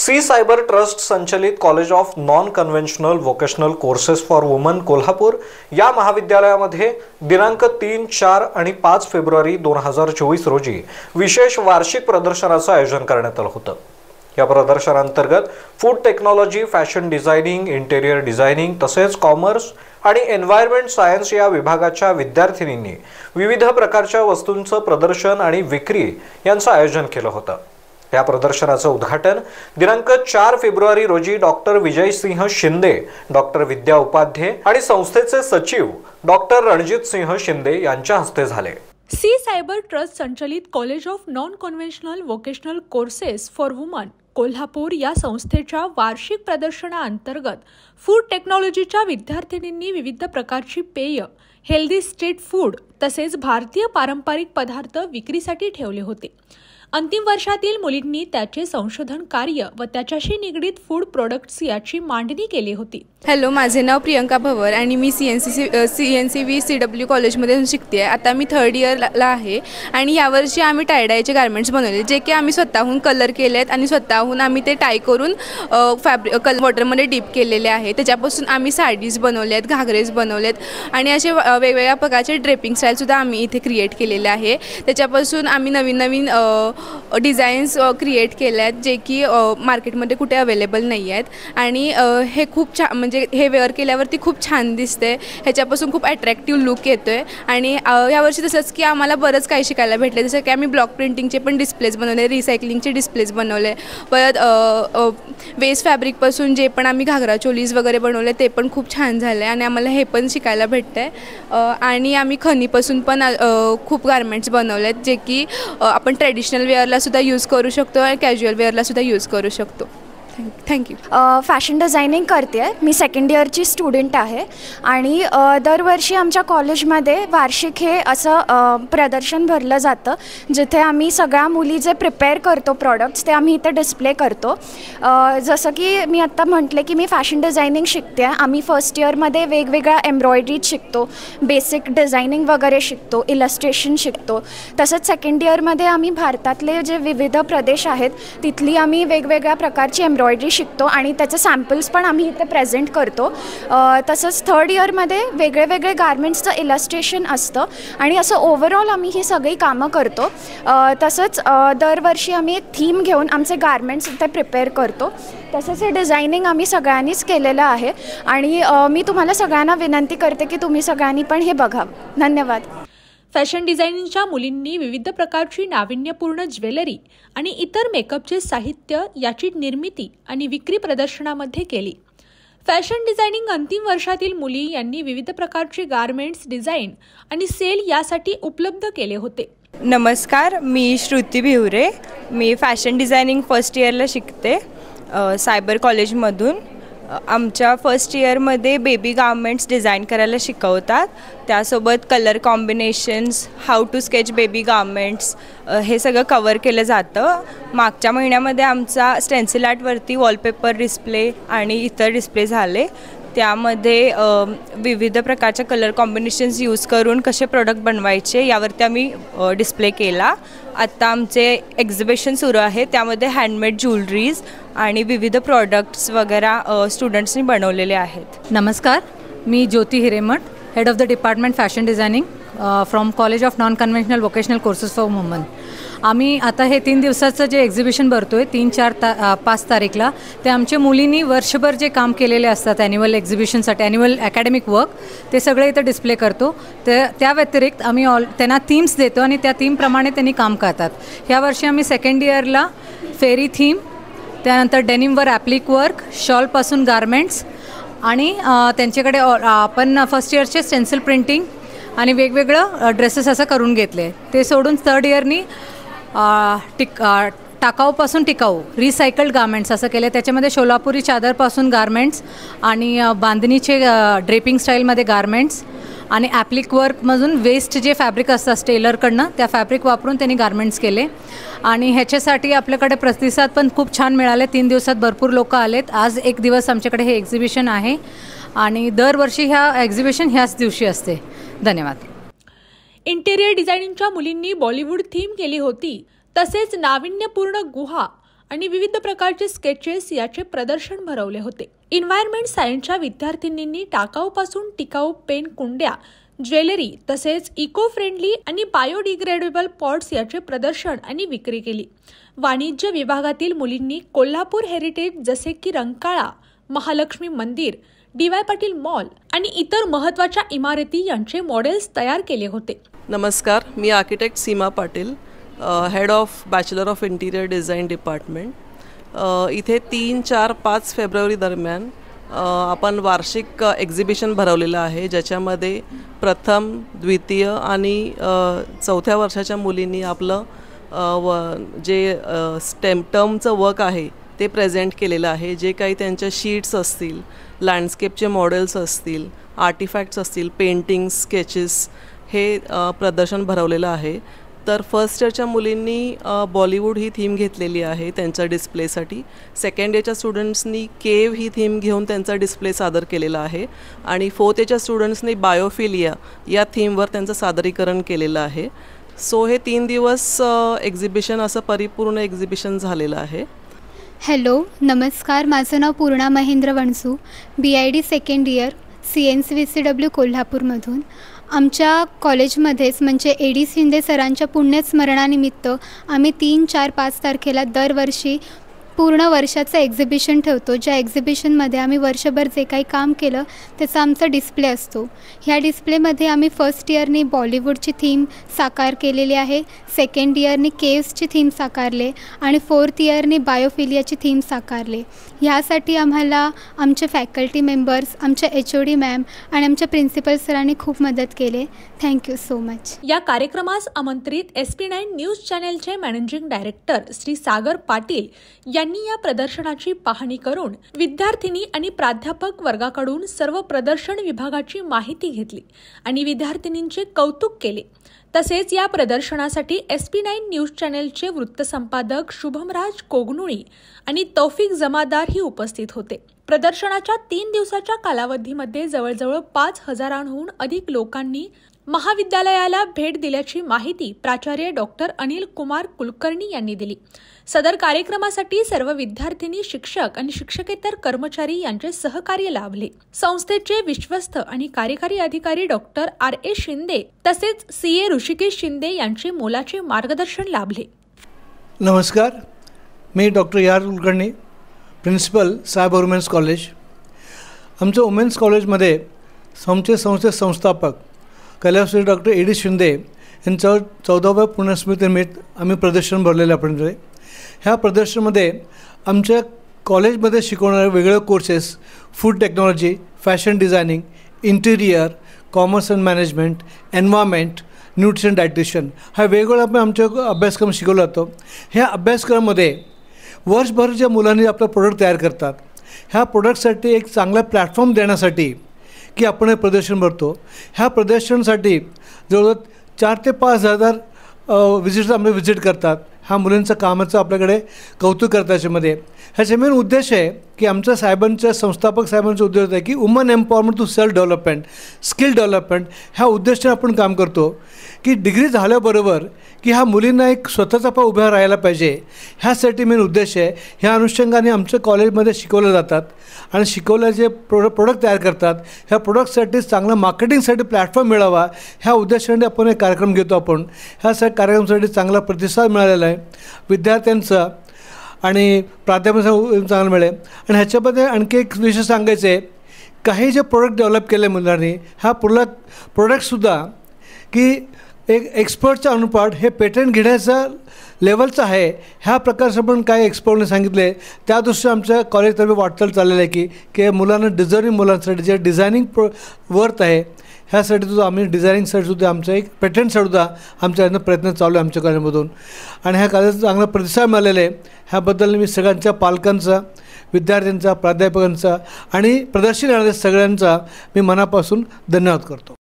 C cyber trust संचलित college of non conventional vocational courses for woman Kolhapur या महाविद्यालयामध्ये दिनांक 3, 4 आणि 5 फेब्रुवारी 2024 रोजी विशेष वार्षिक प्रदर्शनाचं आयोजन करण्यात आलं होतं। या प्रदर्शनांतर्गत food technology, fashion designing, interior designing तसेच कॉमर्स आणि एन्व्हायरमेंट सायन्स या विभागाच्या विद्यार्थिनींनी विविध प्रकारच्या वस्तूंचं प्रदर्शन आणि विक्री यांचं आयोजन केलं होतं। या प्रदर्शनाचं उद्घाटन दिनांक 4 फेब्रुवारी रोजी डॉक्टर विजयसिंह शिंदे, डॉक्टर विद्या उपाध्ये आणि संस्थेचे सचिव डॉक्टर रणजितसिंह शिंदे यांच्या हस्ते झाले। सी सायबर ट्रस्ट संचलित college of non conventional vocational courses for woman Kolhapur या संस्थेच्या वार्षिक प्रदर्शनाअंतर्गत फूड टेक्नॉलॉजीच्या विद्यार्थिनींनी विविध प्रकारची पेय, हेल्दी स्ट्रीट फूड तसेच भारतीय पारंपरिक पदार्थ विक्रीसाठी ठेवले होते। अंतिम वर्षातील मुलींनी त्याचे संशोधन कार्य व त्याच्याशी निगडित फूड प्रोडक्ट्स याची मांडणी केली होती। हॅलो, माझे नाव प्रियंका भवर आणि मी CNCV CW कॉलेजमध्ये शिकते। आता मी 3rd इयरला आहे आणि यावर्षी आम्ही टायडायचे गारमेंट्स बनवले, जे की आम्ही स्वतःहून कलर केले आहेत आणि स्वतःहून आम्ही ते टाय करून वॉटरमध्ये डीप केलेले आहे। त्याच्यापासून आम्ही साडीज बनवले आहेत, घागरेज बनवले आहेत आणि असे वेगवेगळ्या प्रकारचे ड्रेपिंग स्टाईलसुद्धा आम्ही इथे क्रिएट केलेले आहे। त्याच्यापासून आम्ही नवीन नवीन डिझाईन्स क्रिएट केले आहेत, जे की मार्केटमध्ये कुठे अवेलेबल नाही आहेत आणि हे खूप छान, म्हणजे हे वेअर केल्यावरती खूप छान दिसते। ह्याच्यापासून खूप अट्रॅक्टिव्ह लुक येतो आहे आणि यावर्षी तसंच की आम्हाला बरंच काही शिकायला भेटले, जसं की आम्ही ब्लॉक प्रिंटिंगचे पण डिस्प्लेज बनवले, रिसायकलिंगचे डिस्प्लेज बनवले, परत वेस्ट फॅब्रिकपासून जे पण आम्ही घागरा चोलीज वगैरे बनवले ते पण खूप छान झाले आणि आम्हाला हे पण शिकायला भेटतं आहे। आणि आम्ही खणीपासून पण खूप गारमेंट्स बनवले आहेत, जे की आपण ट्रेडिशनल वेअरला सुद्धा यूज करू शकतो आणि कॅज्युअल वेअरला सुद्धा यूज करू शकतो। थँक्यू। फॅशन डिझायनिंग करते आहे मी, 2nd इयरची स्टुडंट आहे आणि दरवर्षी आमच्या कॉलेजमध्ये वार्षिक हे असं प्रदर्शन भरलं जातं, जिथे आम्ही सगळ्या मुली जे प्रिपेअर करतो प्रॉडक्ट्स ते आम्ही इथे डिस्प्ले करतो। जसं की मी आत्ता म्हटले की मी फॅशन डिझायनिंग शिकते आहे। आम्ही 1st इयरमध्ये वेगवेगळ्या एम्ब्रॉयडरीज शिकतो, बेसिक डिझायनिंग वगैरे शिकतो, इलस्ट्रेशन शिकतो। तसंच 2nd इयरमध्ये आम्ही भारतातले जे विविध प्रदेश आहेत तिथली आम्ही वेगवेगळ्या प्रकारची एम्ब्रॉयडरी शिकतो आणि त्याचे सॅम्पल्स पण आम्ही इथे प्रेझेंट करतो। तसंच 3rd इयरमध्ये वेगळे गारमेंट्सचं इलस्ट्रेशन असतं आणि असं ओव्हरऑल आम्ही ही सगळी कामं करतो। तसंच दरवर्षी आम्ही एक थीम घेऊन आमचे गारमेंट्स इथे प्रिपेअर करतो। तसंच हे डिझायनिंग आम्ही सगळ्यांनीच केलेलं आहे आणि मी तुम्हाला सगळ्यांना विनंती करते की तुम्ही सगळ्यांनी पण हे बघावं। धन्यवाद। फॅशन डिझायनिंगच्या मुलींनी विविध प्रकारची नाविन्यपूर्ण ज्वेलरी आणि इतर मेकअपचे साहित्य याची निर्मिती आणि विक्री प्रदर्शनामध्ये केली। फॅशन डिझायनिंग अंतिम वर्षातील मुली यांनी विविध प्रकारचे गारमेंट्स डिझाईन आणि सेल यासाठी उपलब्ध केले होते। नमस्कार, मी श्रुती भिवरे, मी फॅशन डिझायनिंग 1st इयरला शिकते सायबर कॉलेजमधून। आमच्या 1st इयरमध्ये बेबी गार्मेंट्स डिझाईन करायला शिकवतात, त्यासोबत colour combinations, how to sketch baby garments हे सगळं कवर केलं जातं। मागच्या महिन्यामध्ये आमचा स्टेन्सिल आर्टवरती वॉलपेपर डिस्प्ले आणि इतर डिस्प्ले झाले, त्यामध्ये विविध प्रकारच्या कलर कॉम्बिनेशन्स यूज करून कसे प्रोडक्ट बनवायचे यावरती आम्ही डिस्प्ले केला। आत्ता आमचे एक्झिबिशन सुरू आहे, त्यामध्ये हँडमेड ज्वेलरीज आणि विविध प्रोडक्ट्स वगैरे स्टुडंट्सनी बनवलेले आहेत। नमस्कार, मी Jyoti Hiremath, head of the department fashion designing from college of non conventional vocational courses for woman. आम्ही आता हे 3 दिवसाचं जे एक्झिबिशन भरतोय 3, 4, 5 तारीखला, ते आमच्या मुलींनी वर्षभर जे काम केलेले असतात ॲन्युअल एक्झिबिशनसाठी, ॲन्युअल अकॅडमिक वर्क, ते सगळे इथं डिस्प्ले करतो। त्या व्यतिरिक्त आम्ही त्यांना थीम्स देतो आणि त्या थीमप्रमाणे त्यांनी काम करतात। यावर्षी आम्ही 2nd इयरला फेरी थीम, त्यानंतर डेनिमवर ॲप्लिक वर्क, शॉलपासून गारमेंट्स आणि त्यांच्याकडे आपण 1st इयरचे स्टेन्सिल प्रिंटिंग आणि वेगवेगळं ड्रेसेस असं करून घेतले। ते सोडून 3rd इयरनी टाकाऊपासून टिकाऊ रिसायकल्ड गारमेंट्स असं केलं। त्याच्यामध्ये सोलापुरी चादरपासून गारमेंट्स आणि बांधणीचे ड्रेपिंग स्टाईलमध्ये गारमेंट्स आणि ॲप्लिक वर्कमधून वेस्ट जे फॅब्रिक असतात टेलरकडनं त्या फॅब्रिक वापरून त्यांनी गारमेंट्स केले आणि ह्याच्यासाठी आपल्याकडे प्रतिसाद पण खूप छान मिळाले। 3 दिवसात भरपूर लोक आलेत। आज एक दिवस आमच्याकडे हे एक्झिबिशन आहे आणि दरवर्षी ह्या एक्झिबिशन ह्याच दिवशी असते। धन्यवाद। इंटेरियर डिझायनिंगच्या मुलींनी बॉलिवूड थीम केली होती, तसेच नाविन्यपूर्ण गुहा आणि विविध प्रकारचे स्केचेस याचे प्रदर्शन भरवले होते. एन्व्हायरमेंट सायन्सच्या विद्यार्थिनींनी टाकाऊपासून टिकाऊ पेन कुंड्या, ज्वेलरी तसेच इको फ्रेंडली आणि बायोडिग्रेडेबल पॉट्स याचे प्रदर्शन आणि विक्री केली. वाणिज्य विभागातील मुलींनी कोल्हापूर हेरिटेज जसे की रंकाळा, महालक्ष्मी मंदिर, DY पाटील मॉल आणि इतर महत्त्वाच्या इमारती यांचे मॉडेल्स तयार केले होते. नमस्कार, मी architect Seema Patil, head of bachelor of interior design department. इथे 3, 4, 5 फेब्रुवारी दरम्यान आपण वार्षिक एक्झिबिशन भरवलेलं आहे, ज्याच्यामध्ये प्रथम, द्वितीय आणि चौथ्या वर्षाच्या मुलींनी आपलं जे टर्मचं वर्क आहे ते प्रेझेंट केलेलं आहे. जे काही त्यांच्या शीट्स असतील, लँडस्केपचे मॉडेल्स असतील, आर्टिफॅक्ट्स असतील, पेंटिंग्स, स्केचेस, हे प्रदर्शन भरवलेलं आहे. तर फर्स्ट इयरच्या मुलींनी बॉलिवूड ही थीम घेतलेली आहे त्यांच्या डिस्प्लेसाठी. सेकंड इयरच्या स्टुडंट्सनी केव ही थीम घेऊन त्यांचा डिस्प्ले सादर केलेला आहे आणि फोर्थ इयरच्या स्टुडंट्सनी बायोफिलिया या थीमवर त्यांचं सादरीकरण केलेलं आहे. सो हे 3 दिवस एक्झिबिशन असं परिपूर्ण एक्झिबिशन झालेलं आहे. हॅलो, नमस्कार. माझं नाव Purna Mahendra Vanasu, BID second year, CNCVCW कोल्हापूरमधून. आमच्या कॉलेजमध्येच म्हणजे AD शिंदे सरांच्या पुण्यस्मरणानिमित्त आम्ही 3, 4, 5 तारखेला दरवर्षी पूर्ण वर्षाचं एक्झिबिशन ठेवतो. ज्या एक्झिबिशनमध्ये आम्ही वर्षभर जे काही काम केलं त्याचा आमचा डिस्प्ले असतो. ह्या डिस्प्लेमध्ये आम्ही फर्स्ट इयरनी बॉलिवूडची थीम साकार केलेली आहे, सेकंड इयरनी केव्सची थीम साकारले आणि फोर्थ इयरनी बायोफिलियाची थीम साकारले. ह्यासाठी आम्हाला आमचे फॅकल्टी मेंबर्स, आमच्या HOD मॅम आणि आमच्या प्रिन्सिपल सरांनी खूप मदत केली. Thank you so much. या कार्यक्रमास आमंत्रित SP9 न्यूज चॅनेलचे मॅनेजिंग डायरेक्टर श्री सागर पाटील यांनी या प्रदर्शनाची पाहणी करून विद्यार्थिनी आणि प्राध्यापक वर्गाकडून सर्व प्रदर्शन विभागाची माहिती घेतली आणि विद्यार्थिनींचे कौतुक केले. तसेच या प्रदर्शनासाठी SP9 न्यूज चॅनेलचे वृत्तसंपादक शुभमराज कोगनुळी आणि तौफिक जमादार ही उपस्थित होते. प्रदर्शनाच्या 3 दिवसाच्या कालावधीमध्ये जवळजवळ 5,000हून अधिक लोकांनी महाविद्यालयाला भेट दिल्याची माहिती प्राचार्य डॉक्टर अनिल कुमार कुलकर्णी यांनी दिली. सदर कार्यक्रमासाठी सर्व विद्यार्थिनी, शिक्षक आणि शिक्षकेतर कर्मचारी यांचे सहकार्य लाभले. संस्थेचे विश्वस्त आणि कार्यकारी अधिकारी डॉक्टर RA शिंदे तसेच CA ऋषिकेश शिंदे यांचे मोलाचे मार्गदर्शन लाभले. नमस्कार, मी डॉक्टर AR कुलकर्णी, प्रिन्सिपल साहेब वुमेन्स कॉलेज. आमच्या वुमेन्स कॉलेजमध्ये आमचे संस्थापक कलाश्री डॉक्टर AD शिंदे यांच्यावर 14व्या पुण्यस्मृतीनिमित्त आम्ही प्रदर्शन भरलेलं आपण. ह्या प्रदर्शनामध्ये आमच्या कॉलेजमध्ये शिकवणारे वेगळे courses, food technology, fashion designing, interior, commerce and management, environment, nutrition, dietitian हा वेगवेगळा आपण आमच्या अभ्यासक्रम शिकवला जातो. ह्या अभ्यासक्रमामध्ये वर्षभर ज्या मुलांनी आपलं प्रोडक्ट तयार करतात, ह्या प्रोडक्टसाठी एक चांगला प्लॅटफॉर्म देण्यासाठी की आपण हे प्रदर्शन भरतो. ह्या प्रदर्शनासाठी जवळजवळ 4 ते 5,000 विजिटर्स आम्ही विजिट करतात. ह्या मुलांचं कामाचं आपल्याकडे कौतुक करतात. याच्यामध्ये ह्याचा मेन उद्देश आहे की आमच्या साहेबांच्या संस्थापक साहेबांचा उद्देश आहे की woman empowerment to self development, skill development ह्या उद्देशाने आपण काम करतो. की डिग्री झाल्याबरोबर की ह्या मुलींना एक स्वतःचा पाय उभा राहायला पाहिजे, ह्यासाठी मेन उद्देश आहे. ह्या अनुषंगाने आमच्या कॉलेजमध्ये शिकवलं जातात आणि शिकवल्या जे प्रोडक्ट तयार करतात ह्या प्रोडक्टसाठी चांगलं मार्केटिंगसाठी प्लॅटफॉर्म मिळावा ह्या उद्देशाने आपण एक कार्यक्रम घेतो. आपण ह्या कार्यक्रमासाठी चांगला प्रतिसाद मिळालेला आहे विद्यार्थ्यांचा आणि प्राध्यापकांचा चांगला मिळेल. आणि ह्याच्यामध्ये आणखी एक विषय सांगायचं आहे, काही जे प्रोडक्ट डेव्हलप केले मुलांनी ह्या प्रोडक्टसुद्धा की एक एक्सपर्टचा अनुपात हे पेटंट घेण्याचा लेवलचं आहे. ह्या प्रकारचं पण काही एक्सपर्टने सांगितले. त्या दृष्टीने आमच्या कॉलेजतर्फे वाटचाल चाललेलं आहे की मुलांना डिझर्निंग मुलांसाठी जे डिझायनिंग वर्थ आहे ह्यासाठी सुद्धा आम्ही डिझायनिंगसाठी सुद्धा आमचं एक पेटंटसुद्धा आमच्या यानं प्रयत्न चालू आहे आमच्या कॉलेजमधून. आणि ह्या कॉलेजचा चांगला प्रतिसाद मिळालेला आहे. ह्याबद्दल मी सगळ्यांच्या पालकांचा, विद्यार्थ्यांचा, प्राध्यापकांचा आणि प्रदर्शन येणाऱ्या सगळ्यांचा मी मनापासून धन्यवाद करतो.